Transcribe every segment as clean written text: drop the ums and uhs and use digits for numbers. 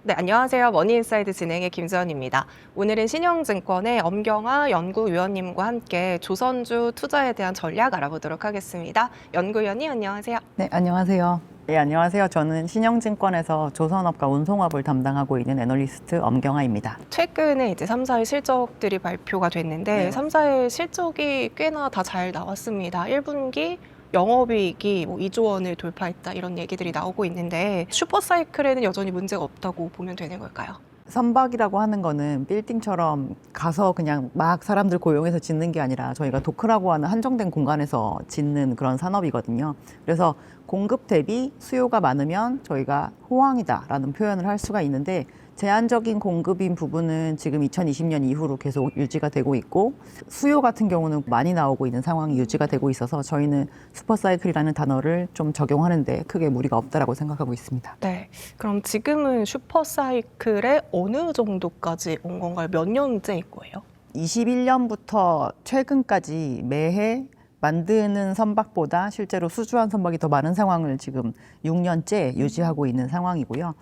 네, 안녕하세요. 머니인사이드 진행의 김수현입니다. 오늘은 신영증권의 엄경아 연구위원님과 함께 조선주 투자에 대한 전략 알아보도록 하겠습니다. 연구위원님, 안녕하세요. 네, 안녕하세요. 네, 안녕하세요. 저는 신영증권에서 조선업과 운송업을 담당하고 있는 애널리스트 엄경아입니다. 최근에 이제 3사의 실적들이 발표가 됐는데 네. 3사의 실적이 꽤나 다 잘 나왔습니다. 1분기 영업이익이 2조 원을 돌파했다 이런 얘기들이 나오고 있는데 슈퍼사이클에는 여전히 문제가 없다고 보면 되는 걸까요? 선박이라고 하는 거는 빌딩처럼 가서 그냥 막 사람들 고용해서 짓는 게 아니라 저희가 도크라고 하는 한정된 공간에서 짓는 그런 산업이거든요. 그래서 공급 대비 수요가 많으면 저희가 호황이다라는 표현을 할 수가 있는데 제한적인 공급인 부분은 지금 2020년 이후로 계속 유지가 되고 있고 수요 같은 경우는 많이 나오고 있는 상황이 유지가 되고 있어서 저희는 슈퍼사이클이라는 단어를 좀 적용하는데 크게 무리가 없다라고 생각하고 있습니다. 네, 그럼 지금은 슈퍼사이클에 어느 정도까지 온 건가요? 몇 년째인 거예요? 21년부터 최근까지 매해 만드는 선박보다 실제로 수주한 선박이 더 많은 상황을 지금 6년째 유지하고 있는 상황이고요.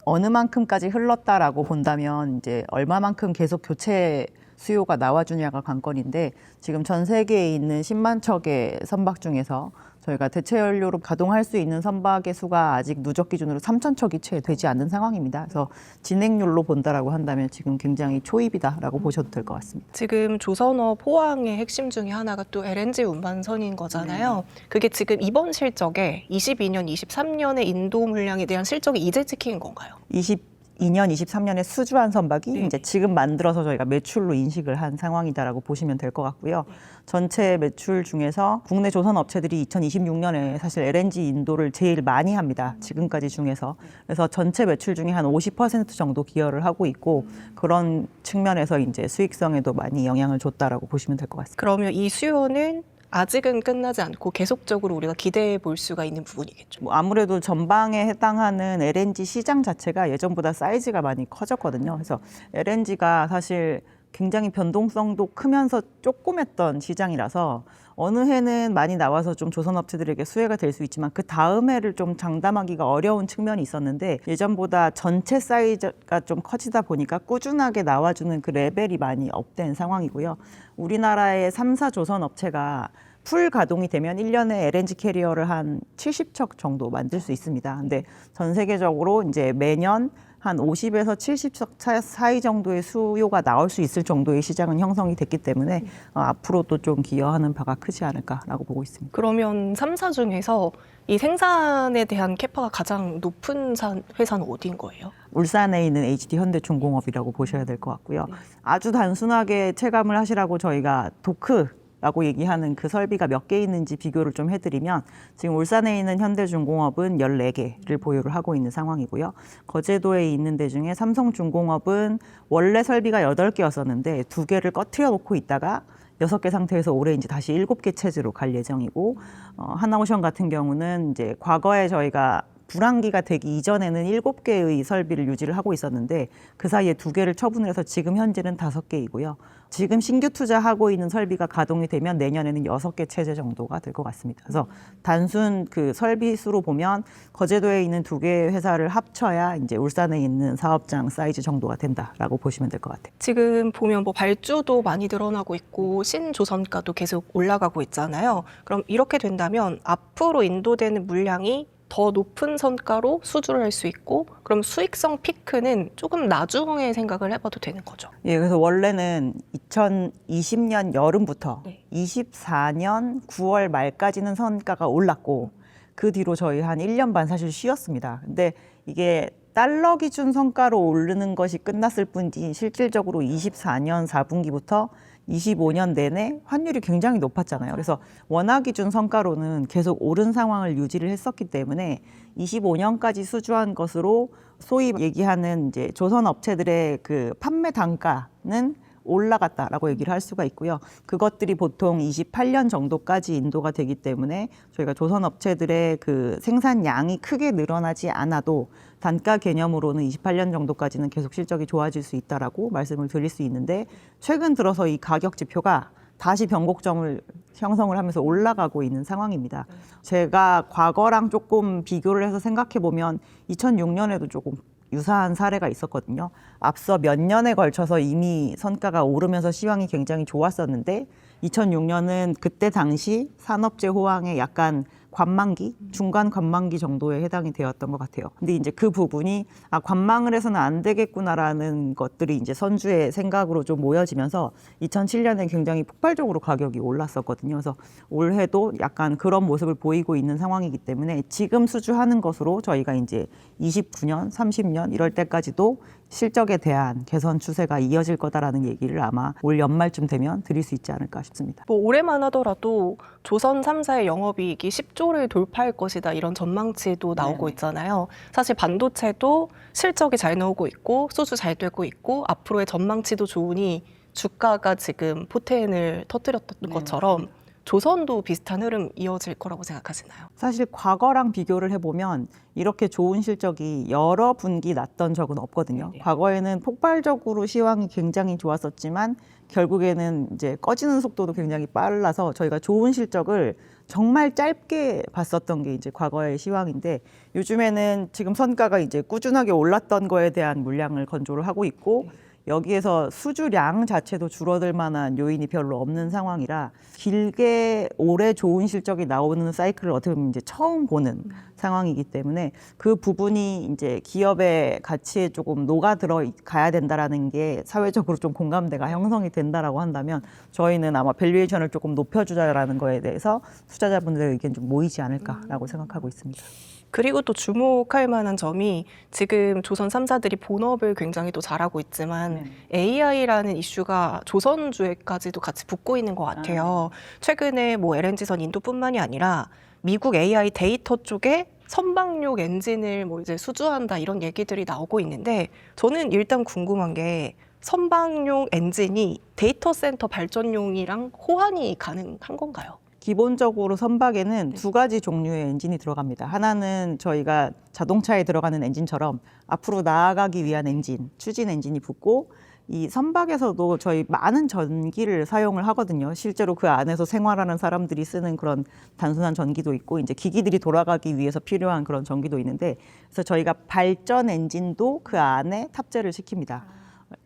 어느 만큼까지 흘렀다라고 본다면 이제 얼마만큼 계속 교체 수요가 나와주냐가 관건인데 지금 전 세계에 있는 10만 척의 선박 중에서 저희가 대체 연료로 가동할 수 있는 선박의 수가 아직 누적 기준으로 3천 척이 채 되지 않는 상황입니다. 그래서 진행률로 본다라고 한다면 지금 굉장히 초입이다라고 보셔도 될 것 같습니다. 지금 조선업 호황의 핵심 중에 하나가 또 LNG 운반선인 거잖아요. 그게 지금 이번 실적에 22년, 23년의 인도 물량에 대한 실적이 이제 찍힌 건가요? 22년, 23년에 수주한 선박이 네. 이제 지금 만들어서 저희가 매출로 인식을 한 상황이다라고 보시면 될 것 같고요. 전체 매출 중에서 국내 조선 업체들이 2026년에 사실 LNG 인도를 제일 많이 합니다. 지금까지 중에서. 그래서 전체 매출 중에 한 50% 정도 기여를 하고 있고 그런 측면에서 이제 수익성에도 많이 영향을 줬다라고 보시면 될 것 같습니다. 그러면 이 수요는 아직은 끝나지 않고 계속적으로 우리가 기대해 볼 수가 있는 부분이겠죠. 뭐 아무래도 전방에 해당하는 LNG 시장 자체가 예전보다 사이즈가 많이 커졌거든요. 그래서 LNG가 사실 굉장히 변동성도 크면서 조그맸던 시장이라서 어느 해는 많이 나와서 좀 조선업체들에게 수혜가 될 수 있지만 그 다음 해를 좀 장담하기가 어려운 측면이 있었는데 예전보다 전체 사이즈가 좀 커지다 보니까 꾸준하게 나와주는 그 레벨이 많이 업된 상황이고요. 우리나라의 3사 조선업체가 풀 가동이 되면 1년에 LNG 캐리어를 한 70척 정도 만들 수 있습니다. 근데 전 세계적으로 이제 매년 한 50에서 70척 사이 정도의 수요가 나올 수 있을 정도의 시장은 형성이 됐기 때문에 앞으로도 좀 기여하는 바가 크지 않을까라고 보고 있습니다. 그러면 3사 중에서 이 생산에 대한 캐파가 가장 높은 회사는 어디인 거예요? 울산에 있는 HD 현대중공업이라고 보셔야 될 것 같고요. 아주 단순하게 체감을 하시라고 저희가 도크라고 얘기하는 그 설비가 몇 개 있는지 비교를 좀 해드리면 지금 울산에 있는 현대중공업은 14개를 보유를 하고 있는 상황이고요. 거제도에 있는 데 중에 삼성중공업은 원래 설비가 8개였었는데 2개를 꺼트려 놓고 있다가 6개 상태에서 올해 이제 다시 7개 체제로 갈 예정이고 하나오션 같은 경우는 이제 과거에 저희가 불황기가 되기 이전에는 7개의 설비를 유지를 하고 있었는데 그 사이에 2개를 처분을 해서 지금 현재는 5개이고요. 지금 신규 투자하고 있는 설비가 가동이 되면 내년에는 6개 체제 정도가 될 것 같습니다. 그래서 단순 그 설비 수로 보면 거제도에 있는 2개의 회사를 합쳐야 이제 울산에 있는 사업장 사이즈 정도가 된다라고 보시면 될 것 같아요. 지금 보면 발주도 많이 늘어나고 있고 신조선가도 계속 올라가고 있잖아요. 그럼 이렇게 된다면 앞으로 인도되는 물량이 더 높은 선가로 수주를 할 수 있고 그럼 수익성 피크는 조금 나중에 생각을 해봐도 되는 거죠. 예, 그래서 원래는 2020년 여름부터 네. 24년 9월 말까지는 선가가 올랐고 그 뒤로 저희 한 1년 반 사실 쉬었습니다. 근데 이게 달러 기준 성가로 오르는 것이 끝났을 뿐이지 실질적으로 24년 4분기부터 25년 내내 환율이 굉장히 높았잖아요. 그래서 원화 기준 성가로는 계속 오른 상황을 유지를 했었기 때문에 25년까지 수주한 것으로 소위 얘기하는 이제 조선 업체들의 그 판매 단가는 올라갔다라고 얘기를 할 수가 있고요. 그것들이 보통 28년 정도까지 인도가 되기 때문에 저희가 조선 업체들의 그 생산량이 크게 늘어나지 않아도 단가 개념으로는 28년 정도까지는 계속 실적이 좋아질 수 있다라고 말씀을 드릴 수 있는데 최근 들어서 이 가격 지표가 다시 변곡점을 형성을 하면서 올라가고 있는 상황입니다. 제가 과거랑 조금 비교를 해서 생각해 보면 2006년에도 조금 유사한 사례가 있었거든요. 앞서 몇 년에 걸쳐서 이미 선가가 오르면서 시황이 굉장히 좋았었는데 2006년은 그때 당시 산업재 호황의 약간 관망기, 중간 관망기 정도에 해당이 되었던 것 같아요. 근데 이제 그 부분이 관망을 해서는 안 되겠구나라는 것들이 이제 선주의 생각으로 좀 모여지면서 2007년에 굉장히 폭발적으로 가격이 올랐었거든요. 그래서 올해도 약간 그런 모습을 보이고 있는 상황이기 때문에 지금 수주하는 것으로 저희가 이제 29년, 30년 이럴 때까지도 실적에 대한 개선 추세가 이어질 거다라는 얘기를 아마 올 연말쯤 되면 드릴 수 있지 않을까 싶습니다. 뭐 올해만 하더라도 조선 3사의 영업이익이 10조를 돌파할 것이다 이런 전망치도 나오고 있잖아요. 사실 반도체도 실적이 잘 나오고 있고 수주 잘 되고 있고 앞으로의 전망치도 좋으니 주가가 지금 포텐을 터뜨렸던 것처럼 조선도 비슷한 흐름 이어질 거라고 생각하시나요? 사실 과거랑 비교를 해보면 이렇게 좋은 실적이 여러 분기 났던 적은 없거든요. 네네. 과거에는 폭발적으로 시황이 굉장히 좋았었지만 결국에는 이제 꺼지는 속도도 굉장히 빨라서 저희가 좋은 실적을 정말 짧게 봤었던 게 이제 과거의 시황인데 요즘에는 지금 선가가 이제 꾸준하게 올랐던 거에 대한 물량을 건조를 하고 있고 여기에서 수주량 자체도 줄어들 만한 요인이 별로 없는 상황이라 길게 오래 좋은 실적이 나오는 사이클을 어떻게 보면 이제 처음 보는 상황이기 때문에 그 부분이 이제 기업의 가치에 조금 녹아들어 가야 된다라는 게 사회적으로 좀 공감대가 형성이 된다라고 한다면 저희는 아마 밸류에이션을 조금 높여주자라는 거에 대해서 투자자분들의 의견 좀 모이지 않을까라고 생각하고 있습니다. 그리고 또 주목할 만한 점이 지금 조선 3사들이 본업을 굉장히 또 잘하고 있지만 AI라는 이슈가 조선주에까지도 같이 붙고 있는 것 같아요. 최근에 뭐 LNG선 인도뿐만이 아니라 미국 AI 데이터 쪽에 선박용 엔진을 뭐 이제 수주한다 이런 얘기들이 나오고 있는데 저는 일단 궁금한 게 선박용 엔진이 데이터 센터 발전용이랑 호환이 가능한 건가요? 기본적으로 선박에는 두 가지 종류의 엔진이 들어갑니다. 하나는 저희가 자동차에 들어가는 엔진처럼 앞으로 나아가기 위한 엔진, 추진 엔진이 붙고 이 선박에서도 저희 많은 전기를 사용을 하거든요. 실제로 그 안에서 생활하는 사람들이 쓰는 그런 단순한 전기도 있고 이제 기기들이 돌아가기 위해서 필요한 그런 전기도 있는데 그래서 저희가 발전 엔진도 그 안에 탑재를 시킵니다.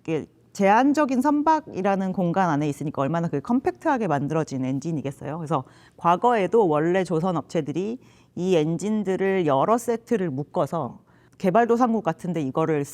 이게 제한적인 선박이라는 공간 안에 있으니까 얼마나 그 컴팩트하게 만들어진 엔진이겠어요. 그래서 과거에도 원래 조선 업체들이 이 엔진들을 여러 세트를 묶어서 개발도상국 같은데 이거를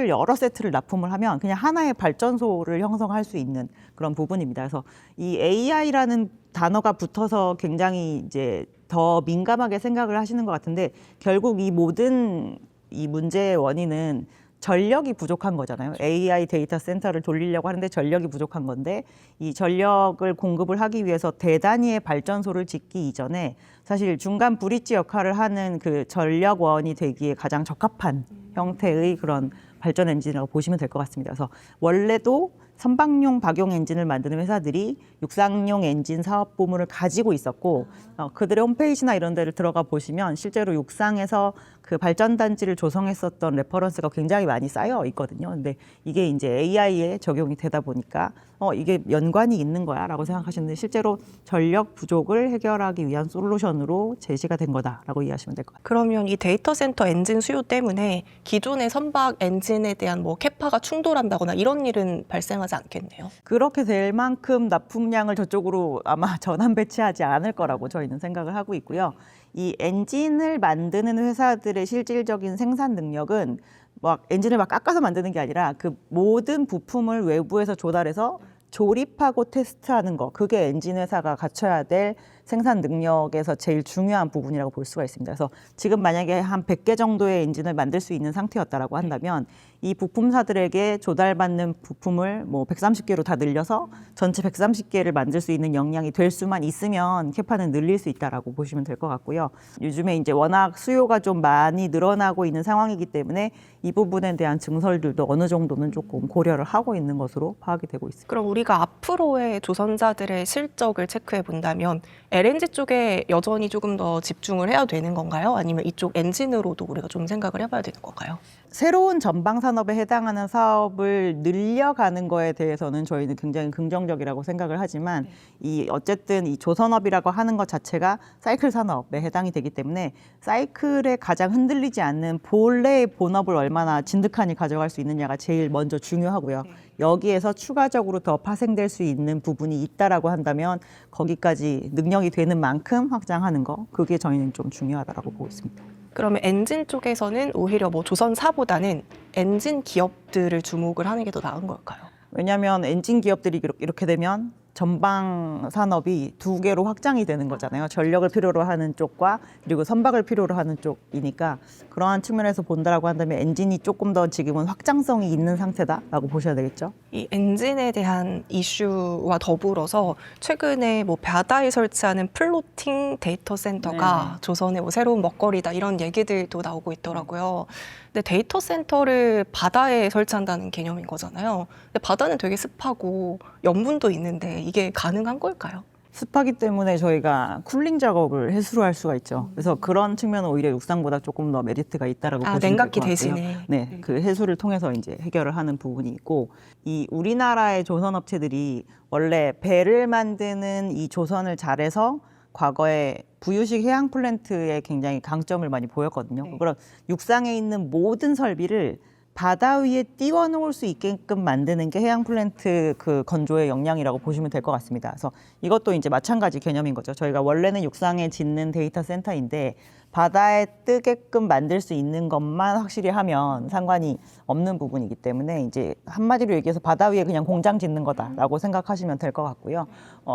여러 세트를 납품을 하면 그냥 하나의 발전소를 형성할 수 있는 그런 부분입니다. 그래서 이 AI라는 단어가 붙어서 굉장히 이제 더 민감하게 생각을 하시는 것 같은데 결국 이 모든 이 문제의 원인은 전력이 부족한 거잖아요. AI 데이터 센터를 돌리려고 하는데 전력이 부족한 건데 이 전력을 공급을 하기 위해서 대단위의 발전소를 짓기 이전에 사실 중간 브릿지 역할을 하는 그 전력원이 되기에 가장 적합한 형태의 그런 발전 엔진이라고 보시면 될 것 같습니다. 그래서 원래도 선박용 박용 엔진을 만드는 회사들이 육상용 엔진 사업 부문을 가지고 있었고 그들의 홈페이지나 이런 데를 들어가 보시면 실제로 육상에서 그 발전단지를 조성했었던 레퍼런스가 굉장히 많이 쌓여 있거든요. 근데 이게 이제 AI에 적용이 되다 보니까 이게 연관이 있는 거야 라고 생각하시는데 실제로 전력 부족을 해결하기 위한 솔루션으로 제시가 된 거다라고 이해하시면 될 것 같아요. 그러면 이 데이터 센터 엔진 수요 때문에 기존의 선박 엔진에 대한 뭐 캐파가 충돌한다거나 이런 일은 발생하지 않겠네요. 그렇게 될 만큼 납품량을 저쪽으로 아마 전환 배치하지 않을 거라고 저희는 생각을 하고 있고요. 이 엔진을 만드는 회사들의 실질적인 생산 능력은 막 엔진을 막 깎아서 만드는 게 아니라 그 모든 부품을 외부에서 조달해서 조립하고 테스트하는 거 그게 엔진 회사가 갖춰야 될 생산 능력에서 제일 중요한 부분이라고 볼 수가 있습니다. 그래서 지금 만약에 한 100개 정도의 엔진을 만들 수 있는 상태였다라고 한다면 이 부품사들에게 조달받는 부품을 뭐 130개로 다 늘려서 전체 130개를 만들 수 있는 역량이 될 수만 있으면 캐파는 늘릴 수 있다라고 보시면 될 것 같고요. 요즘에 이제 워낙 수요가 좀 많이 늘어나고 있는 상황이기 때문에 이 부분에 대한 증설들도 어느 정도는 조금 고려를 하고 있는 것으로 파악이 되고 있습니다. 그럼 우리가 앞으로의 조선사들의 실적을 체크해 본다면 LNG 쪽에 여전히 조금 더 집중을 해야 되는 건가요? 아니면 이쪽 엔진으로도 우리가 좀 생각을 해봐야 되는 건가요? 새로운 전방 산업에 해당하는 사업을 늘려가는 거에 대해서는 저희는 굉장히 긍정적이라고 생각을 하지만 이 어쨌든 이 조선업이라고 하는 것 자체가 사이클 산업에 해당이 되기 때문에 사이클에 가장 흔들리지 않는 본래의 본업을 얼마나 진득하니 가져갈 수 있느냐가 제일 먼저 중요하고요. 여기에서 추가적으로 더 파생될 수 있는 부분이 있다라고 한다면 거기까지 능력이 되는 만큼 확장하는 거, 그게 저희는 좀 중요하다라고 보고 있습니다. 그러면 엔진 쪽에서는 오히려 뭐 조선사보다는 엔진 기업들을 주목을 하는 게 더 나은 걸까요? 왜냐하면 엔진 기업들이 이렇게 되면 전방 산업이 두 개로 확장이 되는 거잖아요. 전력을 필요로 하는 쪽과 그리고 선박을 필요로 하는 쪽이니까 그러한 측면에서 본다라고 한다면 엔진이 조금 더 지금은 확장성이 있는 상태다라고 보셔야 되겠죠. 이 엔진에 대한 이슈와 더불어서 최근에 뭐 바다에 설치하는 플로팅 데이터 센터가 조선의 뭐 새로운 먹거리다 이런 얘기들도 나오고 있더라고요. 근데 데이터 센터를 바다에 설치한다는 개념인 거잖아요. 근데 바다는 되게 습하고 염분도 있는데 이게 가능한 걸까요? 습하기 때문에 저희가 쿨링 작업을 해수로 할 수가 있죠. 그래서 그런 측면은 오히려 육상보다 조금 더 메리트가 있다라고 보시면 될 냉각기 것 같고요. 대신에. 네, 그 해수를 통해서 이제 해결을 하는 부분이 있고 이 우리나라의 조선 업체들이 원래 배를 만드는 이 조선을 잘해서 과거에 부유식 해양 플랜트에 굉장히 강점을 많이 보였거든요. 그럼 육상에 있는 모든 설비를 바다 위에 띄워 놓을 수 있게끔 만드는 게 해양 플랜트 그 건조의 역량이라고 보시면 될 것 같습니다. 그래서 이것도 이제 마찬가지 개념인 거죠. 저희가 원래는 육상에 짓는 데이터 센터인데 바다에 뜨게끔 만들 수 있는 것만 확실히 하면 상관이 없는 부분이기 때문에 이제 한마디로 얘기해서 바다 위에 그냥 공장 짓는 거다라고 생각하시면 될 것 같고요.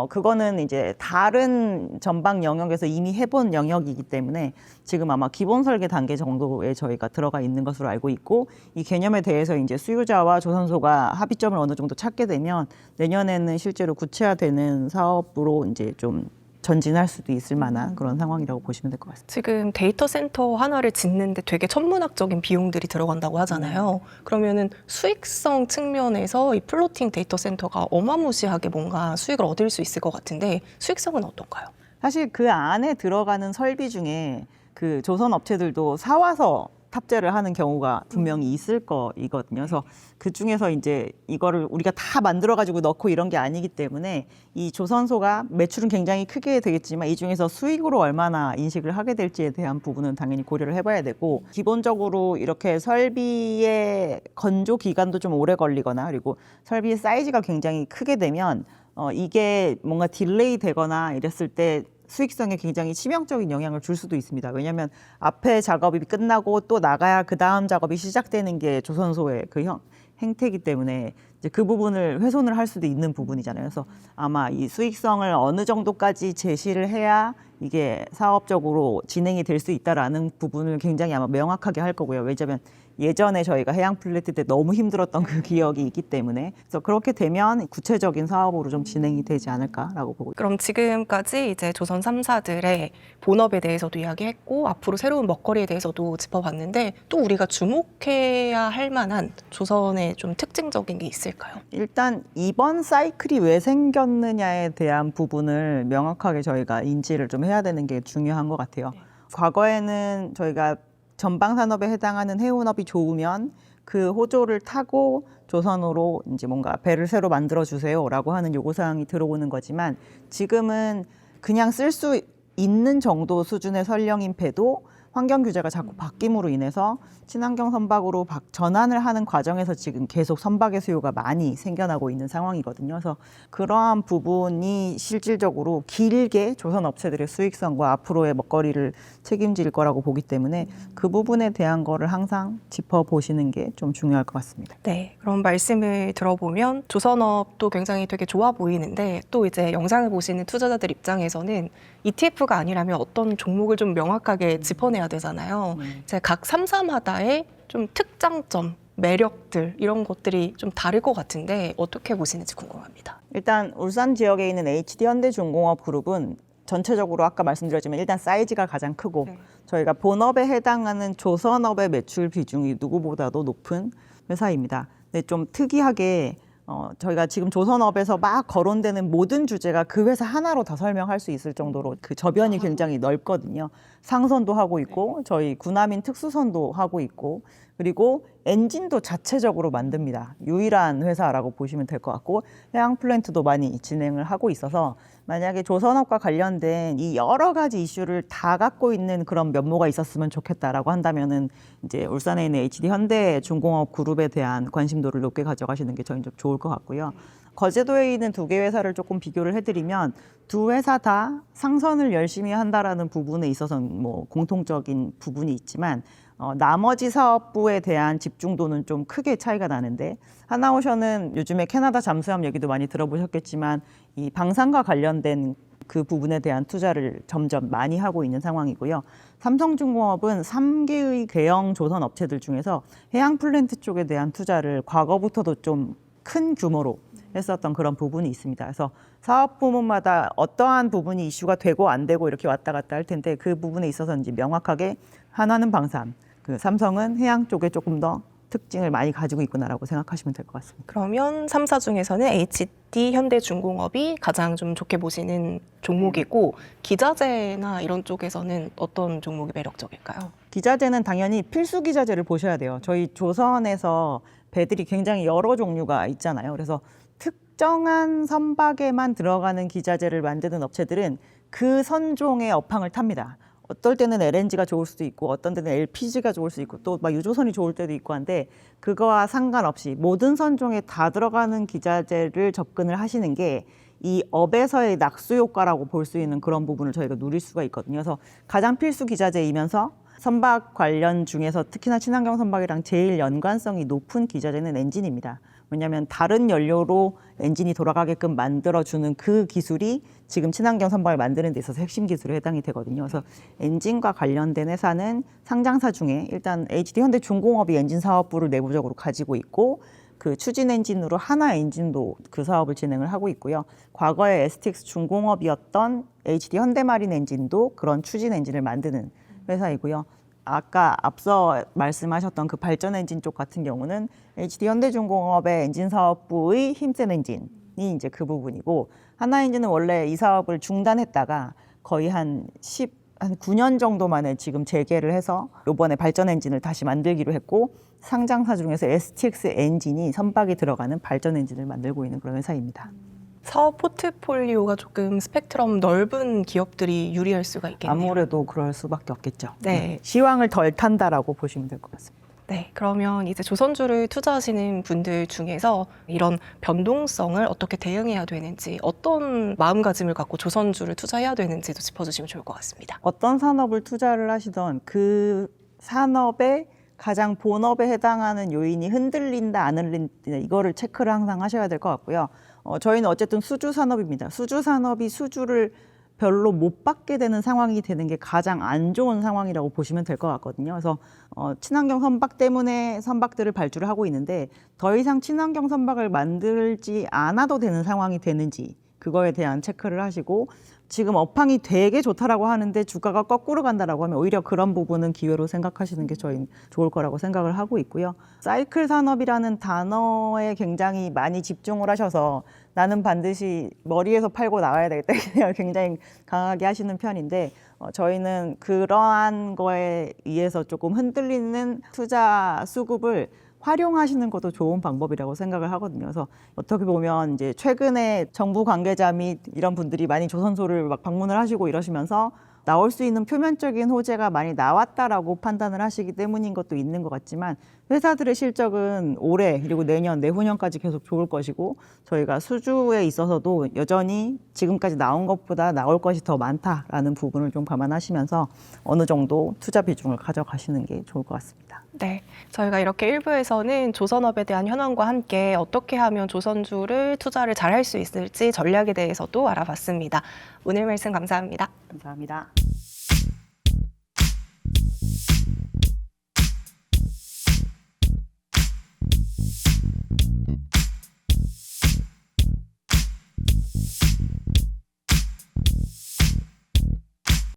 그거는 이제 다른 전방 영역에서 이미 해본 영역이기 때문에 지금 아마 기본 설계 단계 정도에 저희가 들어가 있는 것으로 알고 있고 이 개념에 대해서 이제 수요자와 조선소가 합의점을 어느 정도 찾게 되면 내년에는 실제로 구체화되는 사업으로 이제 좀 전진할 수도 있을 만한 그런 상황이라고 보시면 될 것 같습니다. 지금 데이터 센터 하나를 짓는데 되게 천문학적인 비용들이 들어간다고 하잖아요. 그러면은 수익성 측면에서 이 플로팅 데이터 센터가 어마무시하게 뭔가 수익을 얻을 수 있을 것 같은데 수익성은 어떤가요? 사실 그 안에 들어가는 설비 중에 그 조선 업체들도 사와서 탑재를 하는 경우가 분명히 있을 거이거든요. 그래서 그 중에서 이제 이거를 우리가 다 만들어가지고 넣고 이런 게 아니기 때문에 이 조선소가 매출은 굉장히 크게 되겠지만 이 중에서 수익으로 얼마나 인식을 하게 될지에 대한 부분은 당연히 고려를 해봐야 되고 기본적으로 이렇게 설비의 건조 기간도 좀 오래 걸리거나 그리고 설비의 사이즈가 굉장히 크게 되면 이게 뭔가 딜레이 되거나 이랬을 때 수익성에 굉장히 치명적인 영향을 줄 수도 있습니다. 왜냐하면 앞에 작업이 끝나고 또 나가야 그 다음 작업이 시작되는 게 조선소의 그 행태이기 때문에 이제 그 부분을 훼손을 할 수도 있는 부분이잖아요. 그래서 아마 이 수익성을 어느 정도까지 제시를 해야 이게 사업적으로 진행이 될 수 있다라는 부분을 굉장히 아마 명확하게 할 거고요. 왜냐하면 예전에 저희가 해양 플랜트 때 너무 힘들었던 그 기억이 있기 때문에 그래서 그렇게 되면 구체적인 사업으로 좀 진행이 되지 않을까라고 보고 있습니다. 그럼 지금까지 이제 조선 3사들의 본업에 대해서도 이야기했고 앞으로 새로운 먹거리에 대해서도 짚어봤는데 또 우리가 주목해야 할 만한 조선의 좀 특징적인 게 있을까요? 일단 이번 사이클이 왜 생겼느냐에 대한 부분을 명확하게 저희가 인지를 좀 해야 되는 게 중요한 것 같아요. 과거에는 저희가 전방 산업에 해당하는 해운업이 좋으면 그 호조를 타고 조선으로 이제 뭔가 배를 새로 만들어 주세요라고 하는 요구 사항이 들어오는 거지만 지금은 그냥 쓸 수 있는 정도 수준의 선령인 배도 환경 규제가 자꾸 바뀜으로 인해서 친환경 선박으로 전환을 하는 과정에서 지금 계속 선박의 수요가 많이 생겨나고 있는 상황이거든요. 그래서 그러한 부분이 실질적으로 길게 조선 업체들의 수익성과 앞으로의 먹거리를 책임질 거라고 보기 때문에 그 부분에 대한 거를 항상 짚어보시는 게 좀 중요할 것 같습니다. 네, 그런 말씀을 들어보면 조선업도 굉장히 되게 좋아 보이는데 또 이제 영상을 보시는 투자자들 입장에서는 ETF가 아니라면 어떤 종목을 좀 명확하게 짚어내야 되잖아요. 이제 각 3사마다의 좀 특장점, 매력들 이런 것들이 좀 다를 것 같은데 어떻게 보시는지 궁금합니다. 일단 울산 지역에 있는 HD현대중공업 그룹은 전체적으로 아까 말씀드렸지만 일단 사이즈가 가장 크고 저희가 본업에 해당하는 조선업의 매출 비중이 누구보다도 높은 회사입니다. 근데 좀 특이하게 저희가 지금 조선업에서 막 거론되는 모든 주제가 그 회사 하나로 다 설명할 수 있을 정도로 그 저변이 굉장히 넓거든요. 상선도 하고 있고 저희 군함인 특수선도 하고 있고 그리고 엔진도 자체적으로 만듭니다. 유일한 회사라고 보시면 될 것 같고 해양 플랜트도 많이 진행을 하고 있어서 만약에 조선업과 관련된 이 여러 가지 이슈를 다 갖고 있는 그런 면모가 있었으면 좋겠다라고 한다면은 이제 울산에 있는 HD 현대중공업 그룹에 대한 관심도를 높게 가져가시는 게 저희는 좀 좋을 것 같고요. 거제도에 있는 두 개 회사를 조금 비교를 해드리면 두 회사 다 상선을 열심히 한다라는 부분에 있어서는 뭐 공통적인 부분이 있지만 나머지 사업부에 대한 집중도는 좀 크게 차이가 나는데 하나오션은 요즘에 캐나다 잠수함 얘기도 많이 들어보셨겠지만 이 방산과 관련된 그 부분에 대한 투자를 점점 많이 하고 있는 상황이고요. 삼성중공업은 3개의 대형 조선 업체들 중에서 해양 플랜트 쪽에 대한 투자를 과거부터도 좀 큰 규모로 했었던 그런 부분이 있습니다. 그래서 사업 부문마다 어떠한 부분이 이슈가 되고 안 되고 이렇게 왔다 갔다 할 텐데 그 부분에 있어서는 이제 명확하게 하나는 방산, 그 삼성은 해양 쪽에 조금 더 특징을 많이 가지고 있구나라고 생각하시면 될 것 같습니다. 그러면 3사 중에서는 HD 현대중공업이 가장 좀 좋게 보시는 종목이고 기자재나 이런 쪽에서는 어떤 종목이 매력적일까요? 기자재는 당연히 필수 기자재를 보셔야 돼요. 저희 조선에서 배들이 굉장히 여러 종류가 있잖아요. 그래서 특정한 선박에만 들어가는 기자재를 만드는 업체들은 그 선종의 업황을 탑니다. 어떨 때는 LNG가 좋을 수도 있고 어떤 때는 LPG가 좋을 수 있고 또 막 유조선이 좋을 때도 있고 한데 그거와 상관없이 모든 선종에 다 들어가는 기자재를 접근을 하시는 게 이 업에서의 낙수 효과라고 볼 수 있는 그런 부분을 저희가 누릴 수가 있거든요. 그래서 가장 필수 기자재이면서 선박 관련 중에서 특히나 친환경 선박이랑 제일 연관성이 높은 기자재는 엔진입니다. 왜냐하면 다른 연료로 엔진이 돌아가게끔 만들어주는 그 기술이 지금 친환경 선박을 만드는 데 있어서 핵심 기술에 해당이 되거든요. 그래서 엔진과 관련된 회사는 상장사 중에 일단 HD 현대중공업이 엔진 사업부를 내부적으로 가지고 있고 그 추진 엔진으로 하나 엔진도 그 사업을 진행을 하고 있고요. 과거에 STX 중공업이었던 HD 현대마린 엔진도 그런 추진 엔진을 만드는 회사이고요. 아까 앞서 말씀하셨던 그 발전 엔진 쪽 같은 경우는 HD 현대중공업의 엔진 사업부의 힘센 엔진이 이제 그 부분이고 하나 엔진은 원래 이 사업을 중단했다가 거의 한 9년 정도 만에 지금 재개를 해서 이번에 발전 엔진을 다시 만들기로 했고 상장사 중에서 STX 엔진이 선박이 들어가는 발전 엔진을 만들고 있는 그런 회사입니다. 사업 포트폴리오가 조금 스펙트럼 넓은 기업들이 유리할 수가 있겠네요. 아무래도 그럴 수밖에 없겠죠. 네. 시황을 덜 탄다라고 보시면 될 것 같습니다. 네, 그러면 이제 조선주를 투자하시는 분들 중에서 이런 변동성을 어떻게 대응해야 되는지, 어떤 마음가짐을 갖고 조선주를 투자해야 되는지도 짚어주시면 좋을 것 같습니다. 어떤 산업을 투자를 하시던 그 산업의 가장 본업에 해당하는 요인이 흔들린다 안 흔들린다 이거를 체크를 항상 하셔야 될 것 같고요. 저희는 어쨌든 수주 산업입니다. 수주 산업이 수주를 별로 못 받게 되는 상황이 되는 게 가장 안 좋은 상황이라고 보시면 될 것 같거든요. 그래서 친환경 선박 때문에 선박들을 발주를 하고 있는데 더 이상 친환경 선박을 만들지 않아도 되는 상황이 되는지 그거에 대한 체크를 하시고 지금 업황이 되게 좋다라고 하는데 주가가 거꾸로 간다라고 하면 오히려 그런 부분은 기회로 생각하시는 게 저희는 좋을 거라고 생각을 하고 있고요. 사이클 산업이라는 단어에 굉장히 많이 집중을 하셔서 나는 반드시 머리에서 팔고 나와야 되겠다 이 생각을 굉장히 강하게 하시는 편인데 저희는 그러한 거에 의해서 조금 흔들리는 투자 수급을 활용하시는 것도 좋은 방법이라고 생각을 하거든요. 그래서 어떻게 보면 이제 최근에 정부 관계자 및 이런 분들이 많이 조선소를 막 방문을 하시고 이러시면서 나올 수 있는 표면적인 호재가 많이 나왔다라고 판단을 하시기 때문인 것도 있는 것 같지만 회사들의 실적은 올해 그리고 내년, 내후년까지 계속 좋을 것이고 저희가 수주에 있어서도 여전히 지금까지 나온 것보다 나올 것이 더 많다라는 부분을 좀 감안하시면서 어느 정도 투자 비중을 가져가시는 게 좋을 것 같습니다. 네, 저희가 이렇게 1부에서는 조선업에 대한 현황과 함께 어떻게 하면 조선주를 투자를 잘 할 수 있을지 전략에 대해서도 알아봤습니다. 오늘 말씀 감사합니다. 감사합니다.